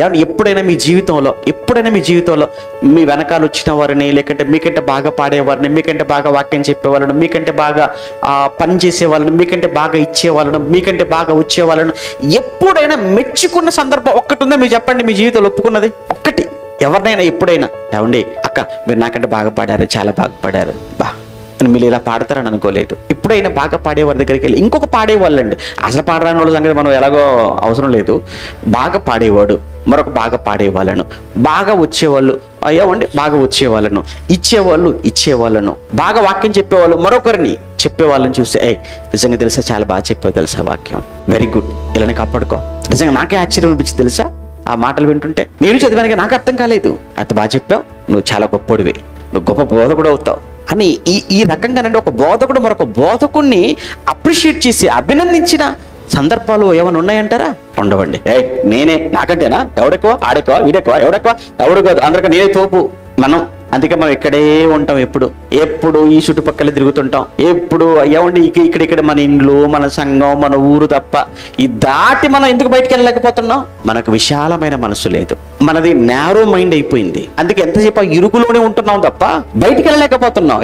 ఏమన్నా ఎప్పుడైనా మీ జీవితంలో మీ వెనకాల వచ్చిన వారిని, లేకంటే మీకంటే బాగా పాడేవారిని, మీకంటే బాగా వాక్యం చెప్పేవాళ్ళను, మీకంటే బాగా పని చేసేవాళ్ళను, మీకంటే బాగా ఇచ్చేవాళ్ళను, మీకంటే బాగా వచ్చేవాళ్ళను ఎప్పుడైనా మెచ్చుకున్న సందర్భం ఒక్కటి ఉందా? మీరు చెప్పండి, మీ జీవితంలో ఒప్పుకున్నది ఒక్కటి. ఎవరినైనా ఎప్పుడైనా ఏమండి అక్క మీరు నాకంటే బాగా పాడారు, చాలా బాగా పాడారు, మీరు ఇలా పాడతారని అనుకోలేదు. ఎప్పుడైనా బాగా పాడేవారి దగ్గరికి వెళ్ళి ఇంకొక పాడేవాళ్ళండి, అసలు పాడరాని వాళ్ళ సంగతి మనం ఎలాగో అవసరం లేదు, బాగా పాడేవాడు మరొక బాగా పాడేవాళ్ళను, బాగా వచ్చేవాళ్ళు ఏమండి బాగా వచ్చేవాళ్ళను, ఇచ్చేవాళ్ళను, బాగా వాక్యం చెప్పేవాళ్ళు మరొకరిని చెప్పేవాళ్ళని చూస్తే నిజంగా తెలుసా చాలా బాగా చెప్పావు తెలుసా వాక్యం, వెరీ గుడ్, ఇలానే కాపాడుకో. నిజంగా నాకే ఆశ్చర్యం అనిపించి తెలుసా ఆ మాటలు వింటుంటే. నేను చదివానికి నాకు అర్థం కాలేదు, అంత బాగా చెప్పావు, నువ్వు చాలా గొప్పడివి, నువ్వు గొప్ప బోధకుడు అవుతావు అని ఈ రకంగానండి ఒక బోధకుడు మరొక బోధకుడిని అప్రిషియేట్ చేసి అభినందించిన సందర్భాలు ఏమైనా ఉన్నాయంటారా? ఉండవండి. నేనే నాకంటేనా, ఎవడెక్కువ ఆడెక్కువ వీడెక్కువ ఎవడెక్కువ ఎవడు కాదు, అందరికీ నేనే తోపు మనం. అందుకే మనం ఇక్కడే ఉంటాం, ఎప్పుడు ఈ చుట్టుపక్కల తిరుగుతుంటాం, ఎప్పుడు ఏమండి ఇక్కడ మన ఇండ్లు, మన సంఘం, మన ఊరు తప్ప ఈ దాటి మనం ఎందుకు బయటికి వెళ్ళలేకపోతున్నాం? మనకు విశాలమైన మనసు లేదు, మనది నేరో మైండ్ అయిపోయింది. అందుకే ఎంతసేపు ఇరుకులోనే ఉంటున్నాం తప్ప బయటికి వెళ్ళలేకపోతున్నాం.